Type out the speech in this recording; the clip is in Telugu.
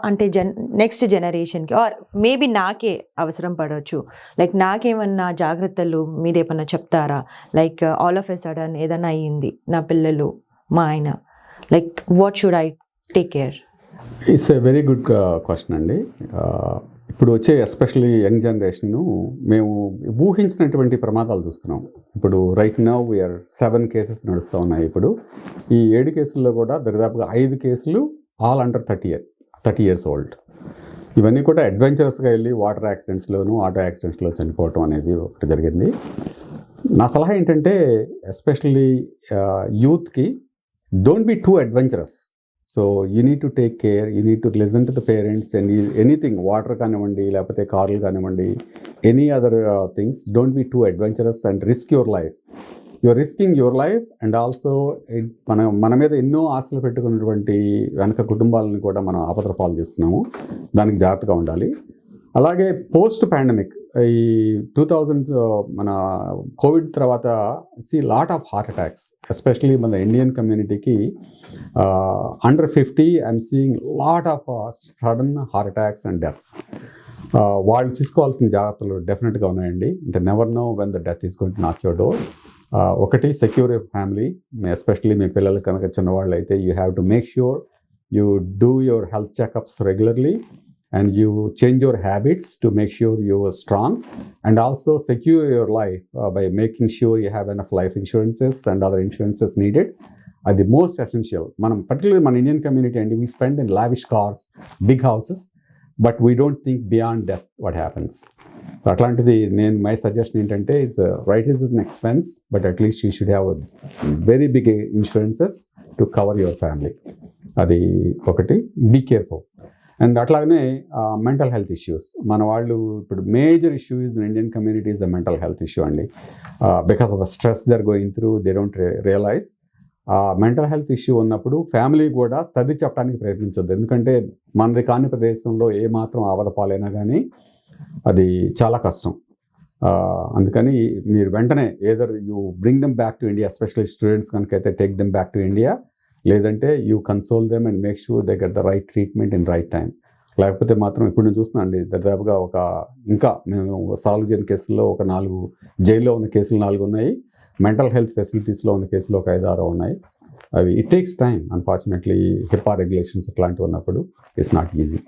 అంటే నెక్స్ట్ జనరేషన్కి ఆర్ మేబీ నాకే అవసరం పడవచ్చు. లైక్ నాకేమన్నా జాగ్రత్తలు మీరేమన్నా చెప్తారా? Like all of a sudden ఏదైనా అయ్యింది, నా పిల్లలు, మా ఆయన, like what should I take care? It's a very good question అండి. ఇప్పుడు వచ్చే ఎస్పెషల్లీ యంగ్ జనరేషన్ మేము ఊహించినటువంటి ప్రమాదాలు చూస్తున్నాం. ఇప్పుడు రైట్ నౌ వీఆర్ 7 కేసెస్ నడుస్తూ ఉన్నాయి. ఇప్పుడు ఈ 7 కేసుల్లో కూడా దరిదాపుగా 5 కేసులు ఆల్ అండర్ 30 years old. ఇవన్నీ కూడా అడ్వెంచరస్గా వెళ్ళి వాటర్ యాక్సిడెంట్స్లోను ఆటో యాక్సిడెంట్స్లో చనిపోవటం అనేది ఒకటి జరిగింది. నా సలహా ఏంటంటే ఎస్పెషల్లీ యూత్కి don't be too adventurous. So you need to take care, you need to listen to the parents and anything, water కానివ్వండి లేకపోతే కార్లు కానివ్వండి, any other things, don't be too adventurous and risk your life. Your risking your life and also మన మీద ఎన్నో ఆశలు పెట్టుకున్నటువంటి వెనక కుటుంబాలను కూడా మనం ఆపదల పాలు చేస్తున్నాము. దానికి జాగ్రత్తగా ఉండాలి. అలాగే పోస్ట్ పాండమిక్ ఈ 2000 మన కోవిడ్ తర్వాత lot of heart attacks, especially మన ఇండియన్ కమ్యూనిటీకి under 50 I'm seeing lot of sudden heart attacks and deaths. వాళ్ళు తీసుకోవాల్సిన జాగ్రత్తలు డెఫినెట్గా ఉన్నాయండి. అంటే never know when the death is going to నాక్ యువర్ డోర్. ఒకటి, సెక్యూర్ యువర్ ఫ్యామిలీ. ఎస్పెషల్లీ మీ పిల్లలు కనుక చిన్నవాళ్ళు అయితే you have to make sure you do your health checkups regularly and you change your habits to make sure you are strong, and also secure your life by making sure you have enough life insurances and other insurances needed are the most essential. Particularly మన Indian community and we spend in lavish cars, big houses, but we don't think beyond death what happens. అట్లాంటిది మై సజెషన్ ఏంటంటే right is an expense, but at least you should have a very big insurances to cover your family. అది ఒకటి. Be careful. అండ్ అట్లాగనే మెంటల్ హెల్త్ ఇష్యూస్. మన వాళ్ళు ఇప్పుడు major issue is in Indian community is a mental health issue అండి. Because of the stress they are going through, they don't realize. Mental health issue ఉన్నప్పుడు ఫ్యామిలీ కూడా సర్ది చెప్పడానికి ప్రయత్నించొద్దు. ఎందుకంటే మనది కాని ప్రదేశంలో ఏమాత్రం ఆపద పాలైనా కానీ అది చాలా కష్టం. అందుకని మీరు వెంటనే either you bring them back to India, especially students కనుకైతే take them back to India, లేదంటే you console them and make sure they get the right treatment in right time. లేకపోతే మాత్రం ఇప్పుడు నేను చూస్తున్నాను అండి, దాదాపుగా ఇంకా మేము సాల్వ్ చేయని కేసుల్లో 4 జైల్లో ఉన్న కేసులు 4 ఉన్నాయి. మెంటల్ హెల్త్ ఫెసిలిటీస్లో ఉన్న కేసులు 5-6 ఉన్నాయి. అవి it takes time. Unfortunately HIPAA regulations ఇట్లాంటివి ఉన్నప్పుడు ఇట్స్ నాట్ ఈజీ.